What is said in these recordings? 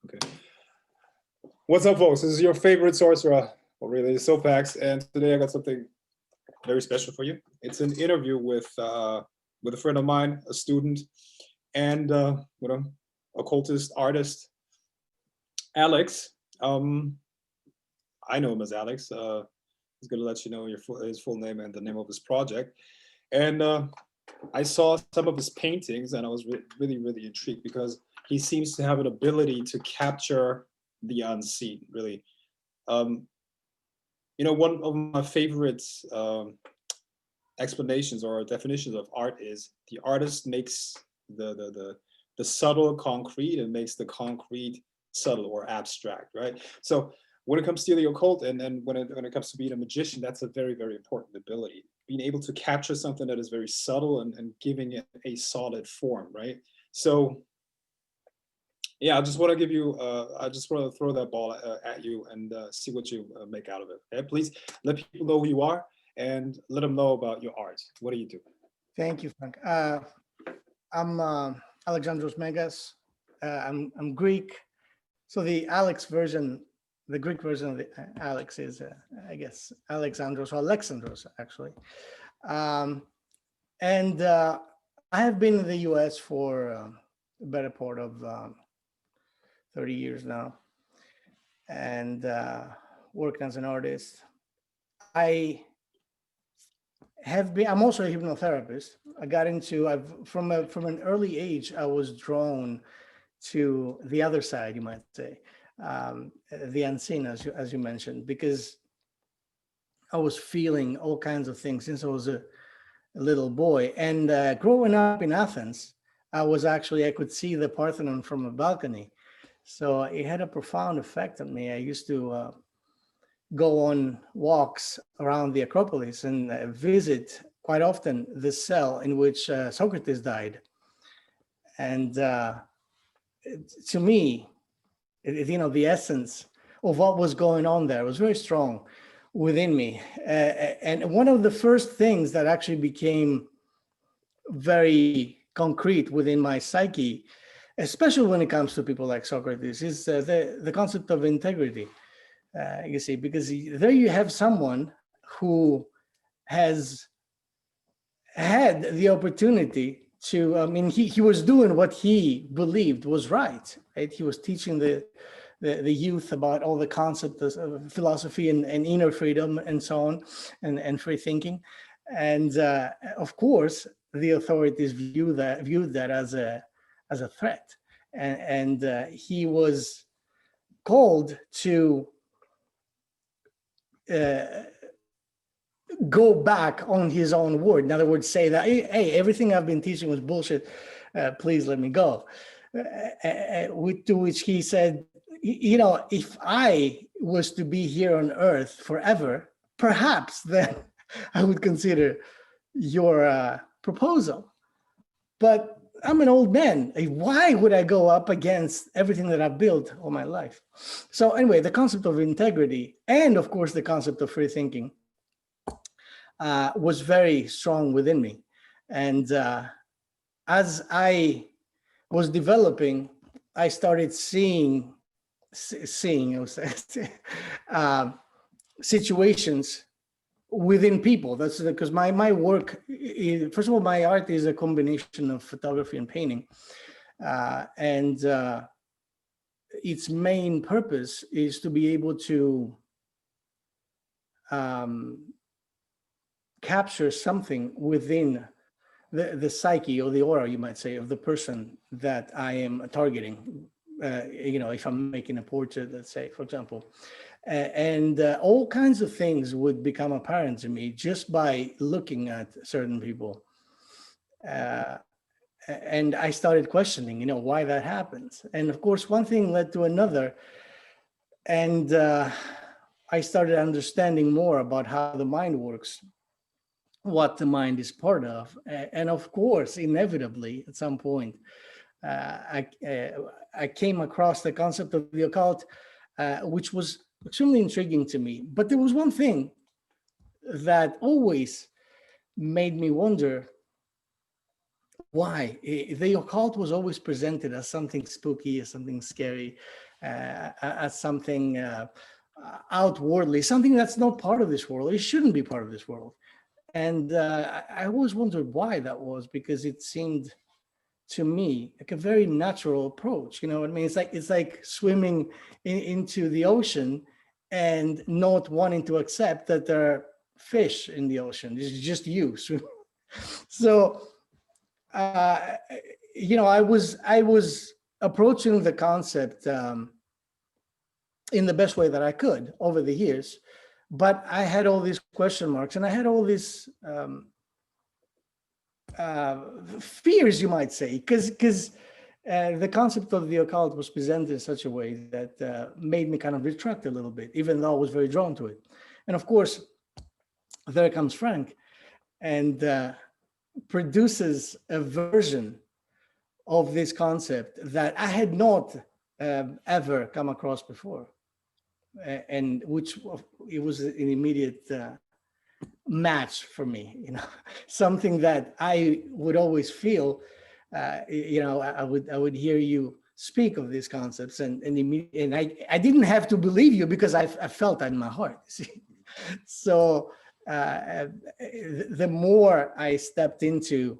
Okay. What's up, folks? This is your favorite sorcerer, or really Sopax, and today I got something very special for you. It's an interview with a friend of mine, a student, and occultist artist, Alex. I know him as Alex. He's gonna let you know his full name and the name of his project. And I saw some of his paintings, and I was really, really intrigued because he seems to have an ability to capture the unseen, really. One of my favorite explanations or definitions of art is the artist makes the subtle concrete and makes the concrete subtle or abstract, right? So when it comes to the occult and when it comes to being a magician, that's a very, very important ability. Being able to capture something that is very subtle and giving it a solid form, right? So yeah, I just want to give you, I just want to throw that ball at you and see what you make out of it. Okay? Please let people know who you are and let them know about your art. What do you do? Thank you, Frank. I'm Alexandros Megas. I'm Greek. So the Alex version, the Greek version of the Alex is, I guess, Alexandros or Alexandros, actually. And I have been in the US for the better part of 30 years now, and working as an artist. I'm also a hypnotherapist. I got into, from an early age, I was drawn to the other side, you might say, the unseen, as you mentioned, because I was feeling all kinds of things since I was a little boy. And growing up in Athens, I could see the Parthenon from a balcony. So it had a profound effect on me. I used to go on walks around the Acropolis and visit quite often the cell in which Socrates died. And to me, the essence of what was going on there was very strong within me. And one of the first things that actually became very concrete within my psyche, especially when it comes to people like Socrates, is the concept of integrity. You see, because there you have someone who has had the opportunity to, he was doing what he believed was right? He was teaching the youth about all the concepts of philosophy and inner freedom and so on, and free thinking. And of course, the authorities viewed that as a threat. And he was called to go back on his own word. In other words, say that, hey, everything I've been teaching was bullshit. Please let me go. To which he said, if I was to be here on earth forever, perhaps then I would consider your proposal. But I'm an old man. Why would I go up against everything that I've built all my life? So anyway, the concept of integrity and of course the concept of free thinking was very strong within me. And as I was developing, I started seeing situations within people. That's because my work, first of all, my art is a combination of photography and painting. And its main purpose is to be able to capture something within the psyche or the aura, you might say, of the person that I am targeting. If I'm making a portrait, let's say, for example. And all kinds of things would become apparent to me just by looking at certain people. And I started questioning, why that happens. And of course, one thing led to another. And I started understanding more about how the mind works, what the mind is part of. And of course, inevitably, at some point, I came across the concept of the occult, which was extremely intriguing to me. But there was one thing that always made me wonder why. The occult was always presented as something spooky, as something scary, as something outwardly, something that's not part of this world. It shouldn't be part of this world. And I always wondered why that was, because it seemed to me like a very natural approach. You know what I mean? It's like swimming into the ocean and not wanting to accept that there are fish in the ocean. It's just you. So, uh, I was approaching the concept in the best way that I could over the years, but I had all these question marks, and I had all these fears, you might say, because the concept of the occult was presented in such a way that made me kind of retract a little bit, even though I was very drawn to it. And of course, there comes Frank and produces a version of this concept that I had not ever come across before, and which it was an immediate match for me. Something that I would always feel. I would hear you speak of these concepts, and I didn't have to believe you because I felt that in my heart. See? So the more I stepped into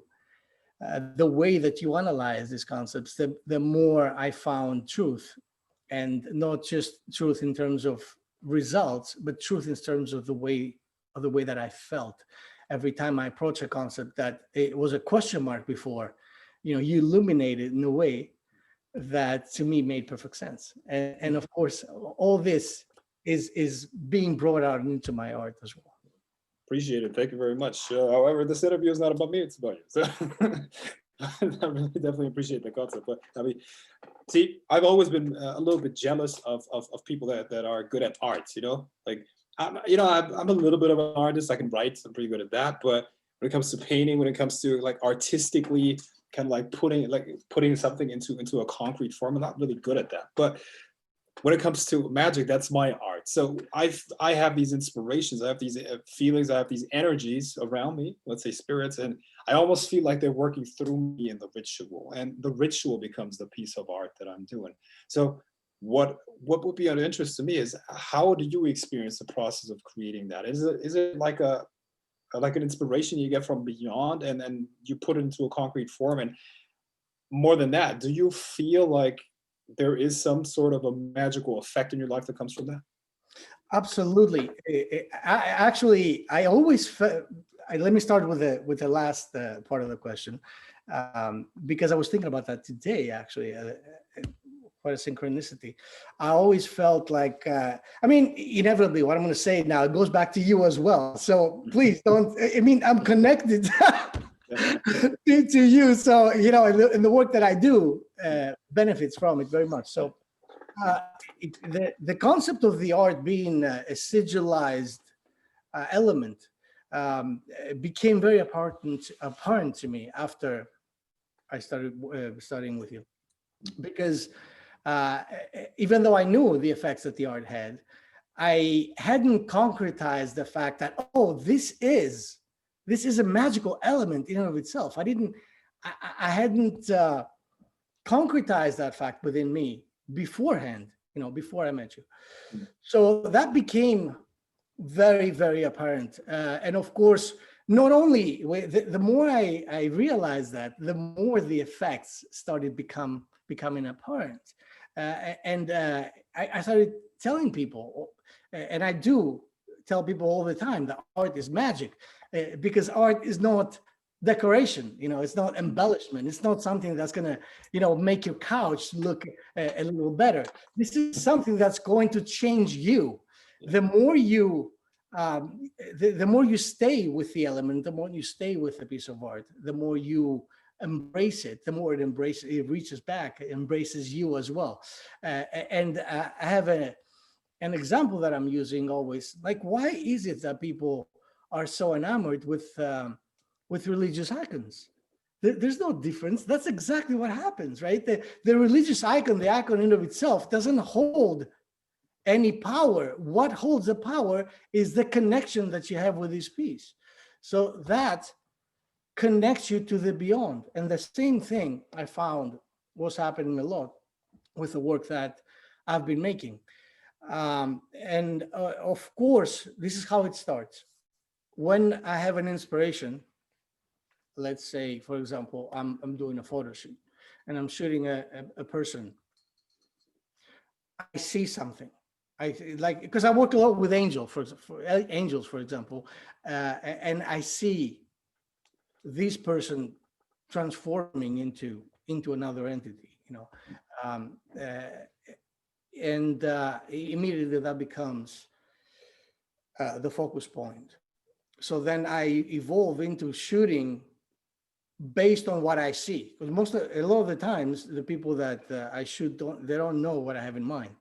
the way that you analyze these concepts, the more I found truth, and not just truth in terms of results, but truth in terms of the way that I felt every time I approach a concept that it was a question mark before. You illuminate it in a way that to me made perfect sense. And of course, all this is being brought out into my art as well. Appreciate it. Thank you very much. However, this interview is not about me, it's about you. So I really definitely appreciate the concept. But I mean, see, I've always been a little bit jealous of people that are good at art, like, I'm a little bit of an artist. I can write, I'm pretty good at that. But when it comes to painting, when it comes to like artistically kind of like putting something into a concrete form, I'm not really good at that. But when it comes to magic, that's my art. So I have these inspirations, I have these feelings, I have these energies around me, let's say spirits, and I almost feel like they're working through me in the ritual, and the ritual becomes the piece of art that I'm doing. So what would be of interest to me is, how do you experience the process of creating that? Is it like an inspiration you get from beyond, and then you put it into a concrete form? And more than that, do you feel like there is some sort of a magical effect in your life that comes from that? Absolutely. I always felt. Let me start with the last part of the question, because I was thinking about that today. Actually, quite a synchronicity. I always felt like, inevitably, what I'm going to say now, it goes back to you as well. So please don't. I'm connected to you. So in the work that I do, benefits from it very much. So. The concept of the art being a sigilized element became very apparent to me after I started studying with you, because even though I knew the effects that the art had, I hadn't concretized the fact that, this is a magical element in and of itself. I hadn't concretized that fact within me beforehand, before I met you. So that became very, very apparent. And of course, not only the more I realized that, the more the effects started becoming apparent. And I started telling people, and I do tell people all the time, that art is magic, because art is not decoration, it's not embellishment. It's not something that's going to, make your couch look a little better. This is something that's going to change you. The more you, the more you stay with the element, the more you stay with a piece of art, the more you embrace it, the more it reaches back, it embraces you as well. And I have an example that I'm using always. Like, why is it that people are so enamored with religious icons? There's no difference. That's exactly what happens, right? The religious icon, the icon in of itself, doesn't hold any power. What holds the power is the connection that you have with this piece. So that connects you to the beyond. And the same thing I found was happening a lot with the work that I've been making. And of course, this is how it starts. When I have an inspiration, let's say, for example, I'm doing a photo shoot and I'm shooting a person, I see something. Like, because I work a lot with angels, for example, and I see this person transforming into another entity, um, and immediately that becomes the focus point. So then I evolve into shooting based on what I see, because a lot of the times the people that I shoot don't know what I have in mind.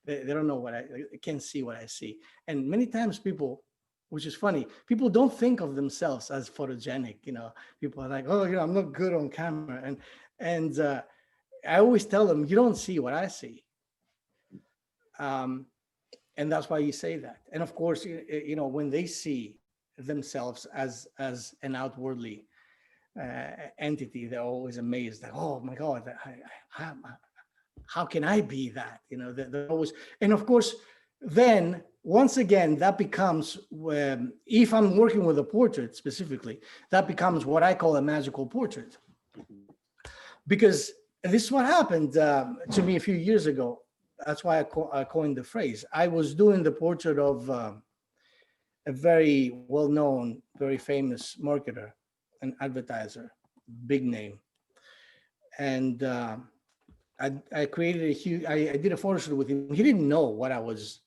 They don't know they can't see what I see. And many times people, which is funny, people don't think of themselves as photogenic. People are like, oh, I'm not good on camera, and I always tell them, you don't see what I see. And that's why you say that. And of course, when they see themselves as an outwardly entity, they're always amazed, like, oh my God, how can I be that? They're always, and of course, then once again, that becomes, if I'm working with a portrait specifically, that becomes what I call a magical portrait. Because this is what happened to me a few years ago. That's why I coined the phrase. I was doing the portrait of a very well-known, very famous marketer, an advertiser, big name. And I created I did a photo shoot with him. He didn't know what I was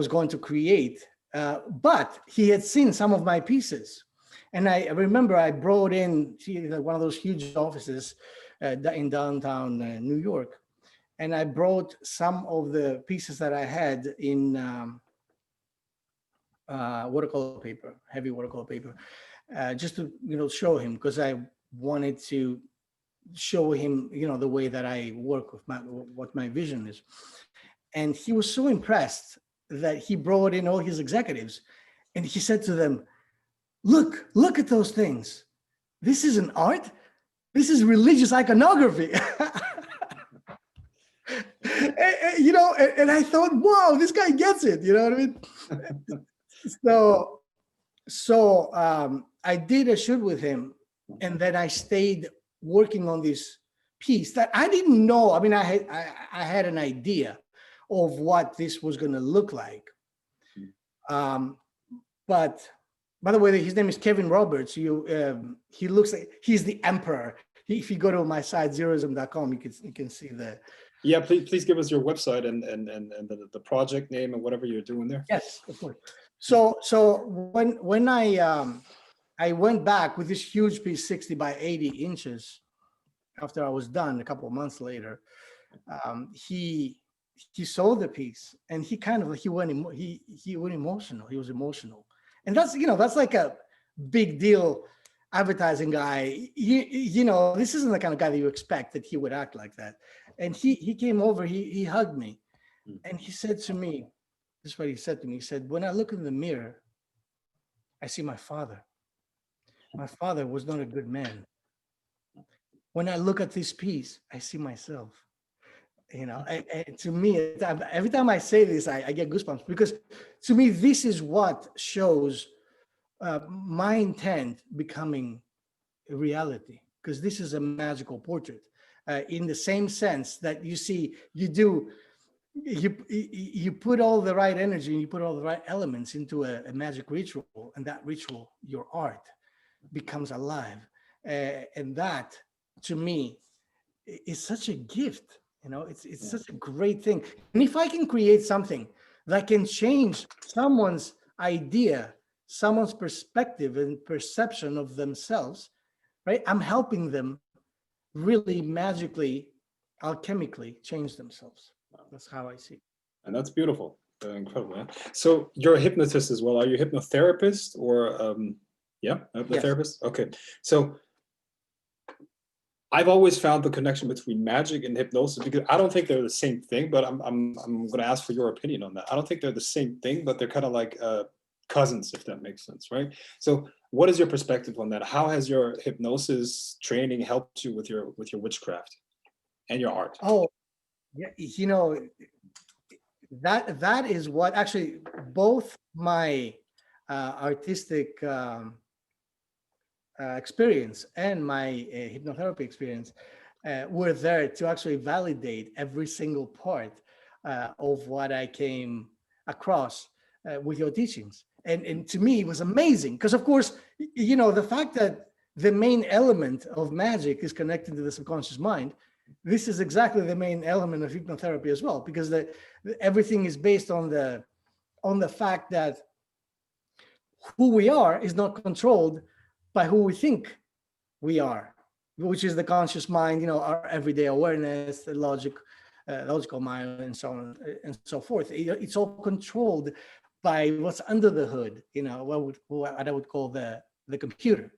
going to create, but he had seen some of my pieces. And I remember I brought in one of those huge offices in downtown New York. And I brought some of the pieces that I had in watercolor paper, heavy watercolor paper, just to show him, because I wanted to show him the way that I work with what my vision is. And he was so impressed that he brought in all his executives, and he said to them, look at those things. This isn't art. This is religious iconography. And I thought, wow, this guy gets it. You know what I mean? So I did a shoot with him, and then I stayed working on this piece that I didn't know. I mean, I had an idea of what this was going to look like. But by the way, his name is Kevin Roberts. He looks like he's the emperor. If you go to my site, zeroism.com, you can see the. Yeah, please give us your website and the project name and whatever you're doing there. Yes, of course. So when I went back with this huge piece, 60 by 80 inches, after I was done a couple of months later, he saw the piece, and he went emotional. He was emotional, and that's like a big deal. Advertising guy, this isn't the kind of guy that you expect that he would act like that. And he came over, he hugged me, and he said to me, this is what he said to me. He said, when I look in the mirror, I see my father. My father was not a good man. When I look at this piece, I see myself. And to me, every time I say this, I get goosebumps, because to me, this is what shows my intent becoming a reality, because this is a magical portrait in the same sense that you put all the right energy and you put all the right elements into a magic ritual, and that ritual, your art, becomes alive. And that, to me, is such a gift. It's such a great thing. And if I can create something that can change someone's idea, someone's perspective and perception of themselves, right? I'm helping them really magically, alchemically change themselves. That's how I see it. And that's beautiful. Incredible. Yeah? So you're a hypnotist as well. Are you a hypnotherapist or yeah, a hypnotherapist? Yes. Okay. So I've always found the connection between magic and hypnosis, because I don't think they're the same thing, but I'm going to ask for your opinion on that. I don't think they're the same thing, but they're kind of like cousins, if that makes sense, right? So what is your perspective on that? How has your hypnosis training helped you with your witchcraft and your art? Oh, Yeah, that is what actually both my artistic experience and my hypnotherapy experience were there to actually validate every single part of what I came across with your teachings. And to me, it was amazing because, of course, the fact that the main element of magic is connected to the subconscious mind. This is exactly the main element of hypnotherapy as well, because everything is based on the fact that who we are is not controlled by who we think we are, which is the conscious mind, our everyday awareness, the logical mind, and so on and so forth. It's all controlled by what's under the hood, what I would call the computer.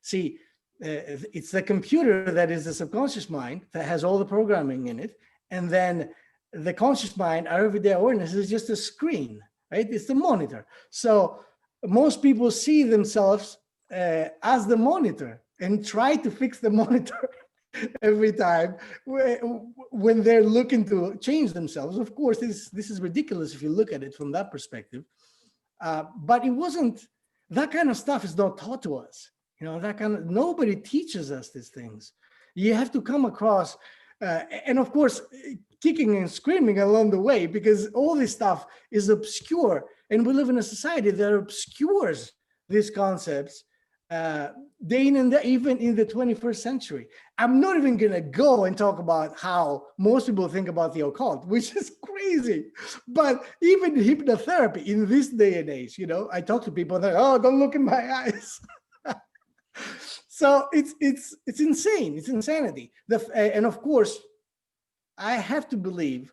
See, it's the computer that is the subconscious mind that has all the programming in it, and then the conscious mind, our everyday awareness, is just a screen, right? It's the monitor. So most people see themselves as the monitor and try to fix the monitor every time when they're looking to change themselves. Of course, this is ridiculous if you look at it from that perspective. But it wasn't, that kind of stuff is not taught to us. Nobody teaches us these things. You have to come across, and of course, kicking and screaming along the way, because all this stuff is obscure. And we live in a society that obscures these concepts day in and day, even in the 21st century. I'm not even going to go and talk about how most people think about the occult, which is crazy. But even hypnotherapy in this day and age, I talk to people and they're, oh, don't look in my eyes. So it's insane. It's insanity. And of course, I have to believe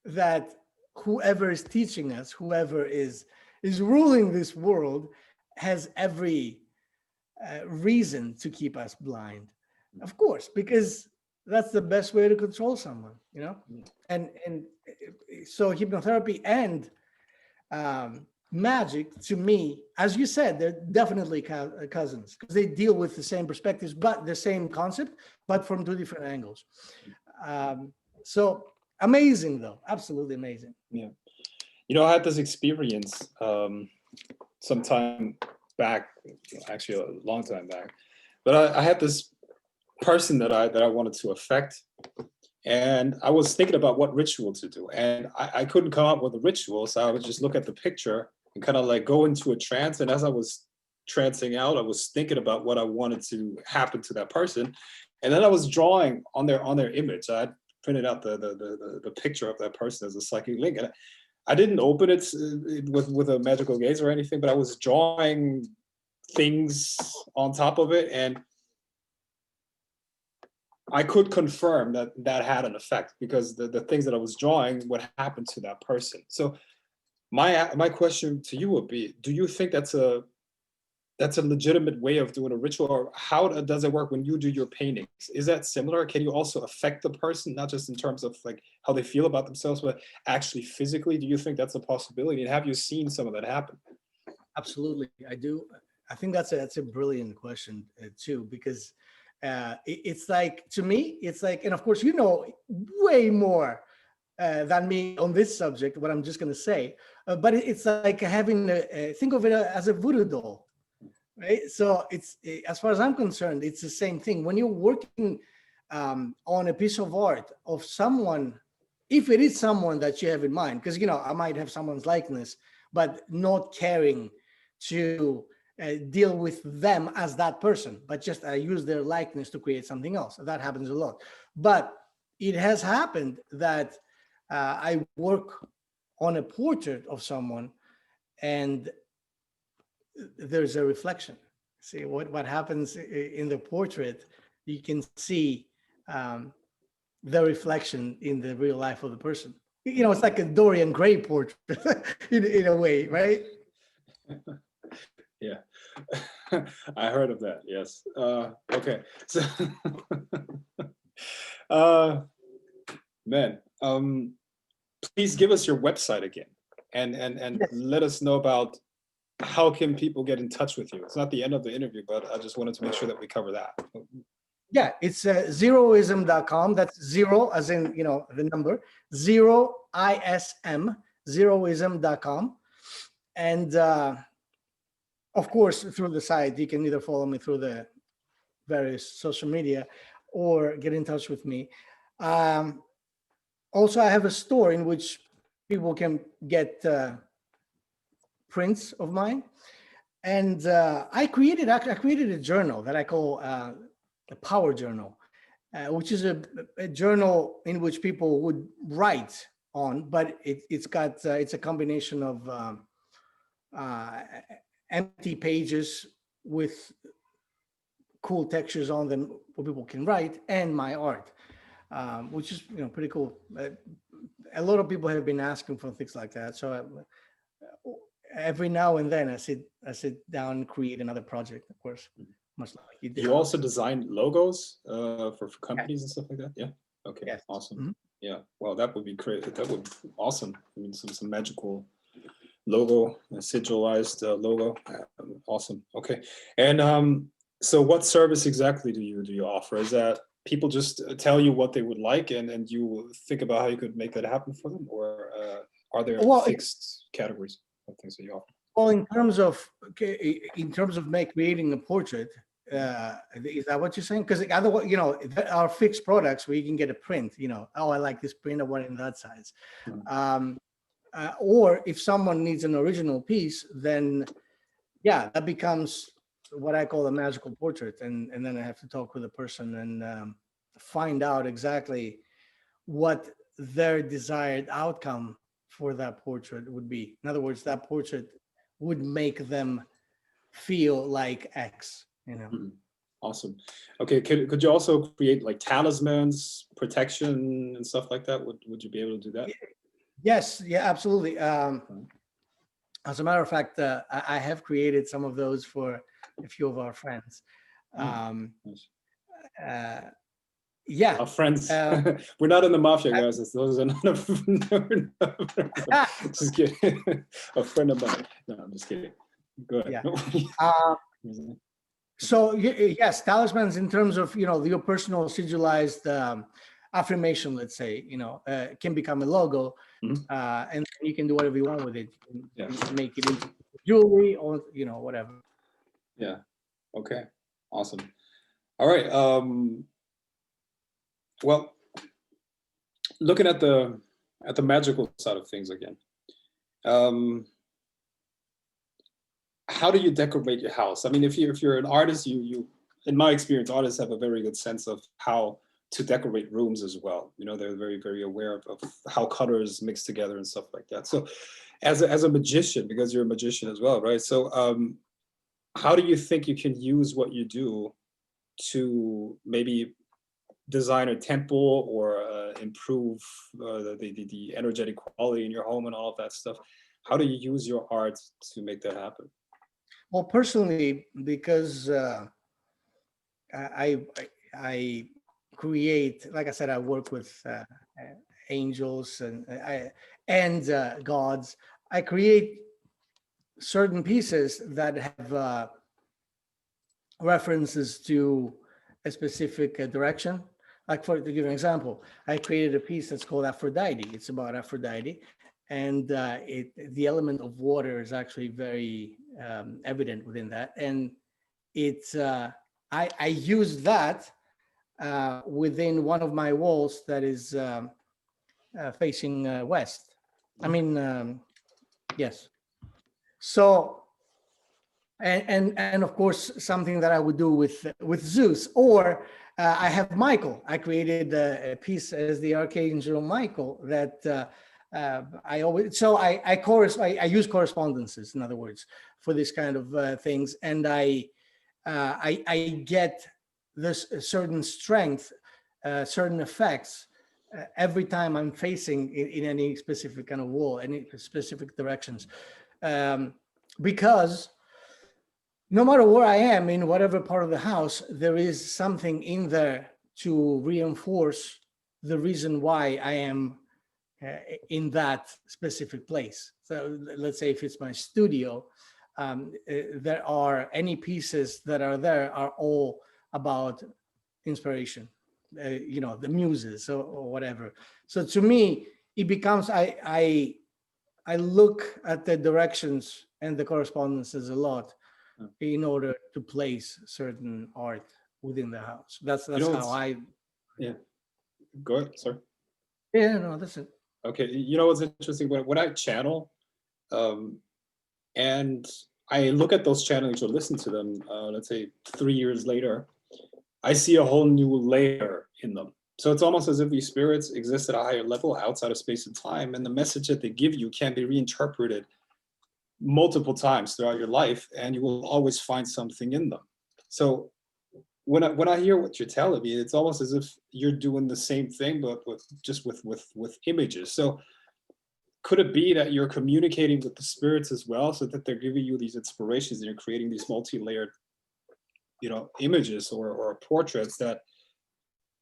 that whoever is teaching us, whoever is ruling this world, has every reason to keep us blind. Of course, because that's the best way to control someone, And so hypnotherapy and magic, to me, as you said, they're definitely cousins, because they deal with the same perspectives, but the same concept, but from two different angles. So amazing, though. Absolutely amazing. Yeah. I had this experience some time back, actually a long time back, but I had this person that I wanted to affect, and I was thinking about what ritual to do, and I couldn't come up with a ritual, so I would just look at the picture and kind of like go into a trance. And as I was trancing out, I was thinking about what I wanted to happen to that person, and then I was drawing on their image. I printed out the picture of that person as a psychic link, and I didn't open it with a magical gaze or anything, but I was drawing things on top of it, and I could confirm that had an effect, because the things that I was drawing would happen to that person. So my question to you would be, do you think that's a legitimate way of doing a ritual, or how does it work when you do your paintings? Is that similar? Can you also affect the person, not just in terms of like how they feel about themselves, but actually physically? Do you think that's a possibility? And have you seen some of that happen? Absolutely, I do. I think that's a brilliant question too, because it's like, to me, it's like, and of course, way more than me on this subject, what I'm just going to say, but it's like having think of it as a voodoo doll, right? So it's, as far as I'm concerned, it's the same thing. When you're working on a piece of art of someone, if it is someone that you have in mind, because I might have someone's likeness, but not caring to deal with them as that person, but just use their likeness to create something else. That happens a lot. But it has happened that I work on a portrait of someone, and there's a reflection. See what happens in the portrait. You can see the reflection in the real life of the person. It's like a Dorian Gray portrait in a way, right? Yeah, I heard of that. Yes. Okay. So, man, please give us your website again, and Yes. let us know about how can people get in touch with you. It's not the end of the interview, but I just wanted to make sure that we cover that. Yeah, it's zeroism.com. That's zero as in, the number, zero ISM, zeroism.com. And of course, through the site, you can either follow me through the various social media or get in touch with me. Also, I have a store in which people can get prints of mine. And I created a journal that I call the Power Journal, which is a journal in which people would write on, but it's a combination of empty pages with cool textures on them where people can write, and my art, which is pretty cool. A lot of people have been asking for things like that, so every now and then I sit down and create another project, of course, much like you did. You also design logos for companies and stuff like that? Yeah. Okay. Yes. Awesome. Mhm. Yeah. Well, that would be great. That would be awesome. I mean, some magical logo, a sigilized logo. Awesome. Okay. And so, what service exactly do you offer? Is that people just tell you what they would like, and you think about how you could make that happen for them, or are there fixed categories of things that you offer? Well, in terms of creating a portrait, is that what you're saying? Because otherwise, there are fixed products where you can get a print. Oh, I like this print. I want it in that size. Mhm. Or if someone needs an original piece, then yeah, that becomes what I call a magical portrait, and then I have to talk with the person and find out exactly what their desired outcome for that portrait would be. In other words, that portrait would make them feel like X, Mhm. Awesome. Okay, could you also create like talismans, protection, and stuff like that? Would you be able to do that? Yes, yeah, absolutely. As a matter of fact, I have created some of those for a few of our friends. Um, Nice. yeah. Our friends. We're not in the mafia, guys. Those are not just kidding. A friend of mine. No, I'm just kidding. Go ahead. Yeah. So yes, talismans in terms of your personal sigilized affirmation, let's say, can become a logo, and you can do whatever you want with it. You can make it into jewelry or whatever. Yeah. Okay. Awesome. All right. Well, looking at the magical side of things again. How do you decorate your house? I mean, if you're an artist, you in my experience, artists have a very good sense of how to decorate rooms as well. They're very, very aware of how colors mix together and stuff like that. So as a magician, because you're a magician as well, right? So how do you think you can use what you do to maybe design a temple or improve the energetic quality in your home and all of that stuff? How do you use your art to make that happen? Well, personally, because I create, like I said, I work with angels and gods. I create certain pieces that have references to a specific direction. Like to give an example, I created a piece that's called Aphrodite. It's about Aphrodite, and the element of water is actually very evident within that. And it's I use that within one of my walls that is facing west. I mean, yes. So and of course something that I would do with Zeus, or I have Michael. I created a piece as the Archangel Michael that I always I use correspondences, in other words, for this kind of things, and I get this certain strength, certain effects every time I'm facing in any specific kind of wall, any specific directions, because no matter where I am in whatever part of the house, there is something in there to reinforce the reason why I am in that specific place. So let's say if it's my studio, there are any pieces that are there are all about inspiration, the muses or whatever. So to me, it becomes, I look at the directions and the correspondences a lot in order to place certain art within the house. That's how I. Yeah. Go ahead. Sorry. Yeah, no, that's it. Okay. You know what's interesting? When I channel, and I look at those channels or listen to them, let's say 3 years later, I see a whole new layer in them. So it's almost as if these spirits exist at a higher level outside of space and time, and the message that they give you can be reinterpreted multiple times throughout your life, and you will always find something in them. So when I hear what you're telling me, it's almost as if you're doing the same thing, but with images. So could it be that you're communicating with the spirits as well, so that they're giving you these inspirations and you're creating these multi-layered, images or portraits that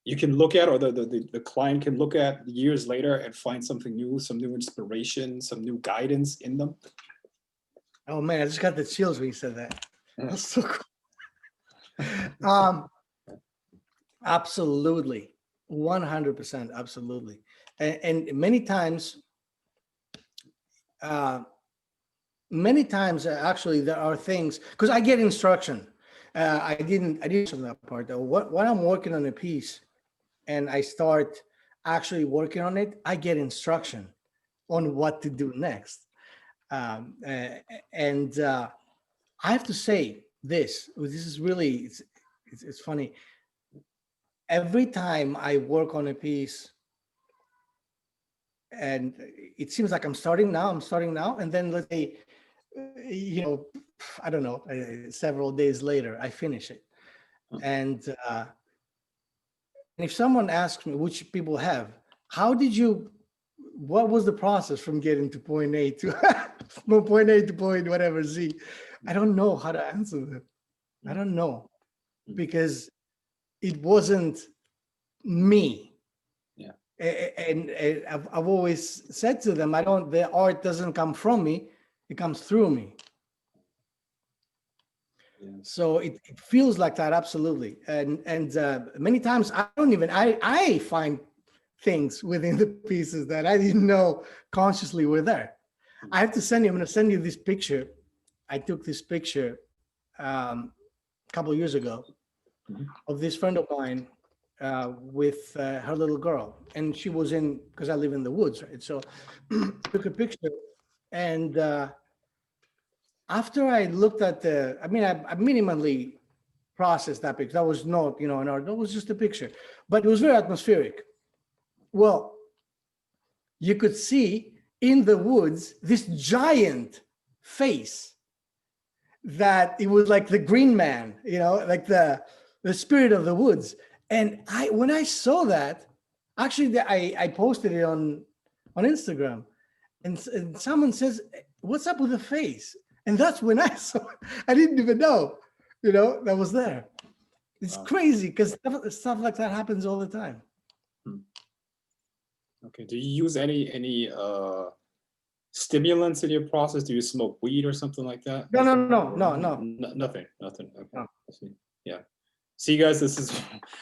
you can look at, or the client can look at years later and find something new, some new inspiration, some new guidance in them? Oh man, I just got the chills when you said that. That's so cool. Absolutely, 100%, absolutely. And many times, actually, there are things, because I get instruction. I didn't show that part though. When I'm working on a piece and I start actually working on it, I get instruction on what to do next. And I have to say this is really, it's funny. Every time I work on a piece and it seems like I'm starting now, and then let's say, I don't know, several days later, I finish it. And if someone asks me, which people have, what was the process from getting to point A to from point A to point whatever Z? I don't know how to answer them. I don't know, because it wasn't me. Yeah. And I've always said to them, the art doesn't come from me, it comes through me. Yeah. So it feels like that, absolutely. And many times I find things within the pieces that I didn't know consciously were there. I'm going to send you this picture. I took this picture a couple of years ago of this friend of mine with her little girl, and she was because I live in the woods, right? So took a picture, and after I looked at I minimally processed that picture. That was not, an art. That was just a picture, but it was very atmospheric. Well, you could see in the woods this giant face that it was like the Green Man, like the spirit of the woods. And when I saw that, actually, I posted it on Instagram, and someone says, "What's up with the face?" And that's when I saw it. I didn't even know, that was there. It's crazy because stuff like that happens all the time. Okay. Do you use any stimulants in your process? Do you smoke weed or something like that? No. Nothing. Okay. No. I see. Yeah. See, guys, this is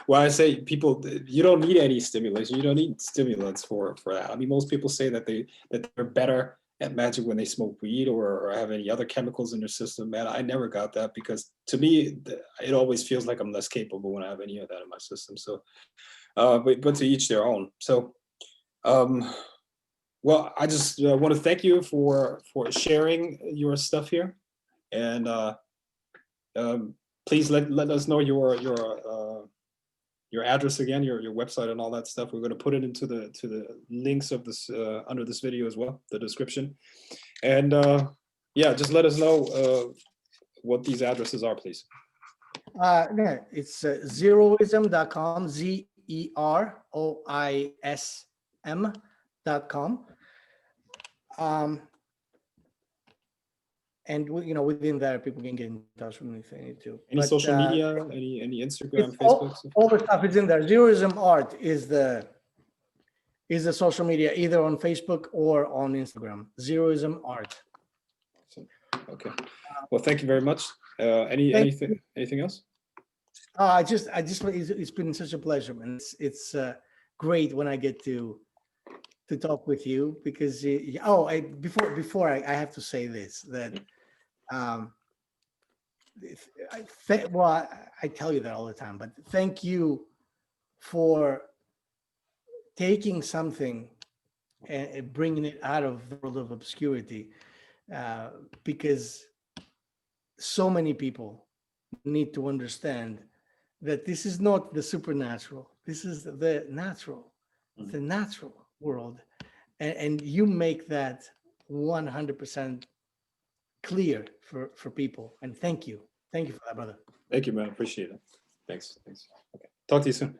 why I say people, you don't need any stimulation. You don't need stimulants for that. I mean, most people say that they're better at magic when they smoke weed or have any other chemicals in their system. Man, I never got that, because to me, it always feels like I'm less capable when I have any of that in my system. So, but to each their own. So, well, I just want to thank you for sharing your stuff here, and please let us know your address again, your website and all that stuff. We're going to put it into the links of this under this video as well, the description. And yeah, just let us know what these addresses are, please. Yeah, it's zeroism.com, zeroism.com. And within there, people can get in touch with me if they need to. Any social media, any Instagram, Facebook? All the stuff is in there. Zeroism Art is the social media, either on Facebook or on Instagram. Zeroism Art. Okay. Well, thank you very much. Anything else? it's been such a pleasure, and it's great when I get to talk with you because I have to say this that um, I tell you that all the time, but thank you for taking something and bringing it out of the world of obscurity, because so many people need to understand that this is not the supernatural. This is the natural, the natural world. And you make that 100% clear for people. And thank you. Thank you for that, brother. Thank you, man. Appreciate it. Thanks. Okay. Talk to you soon.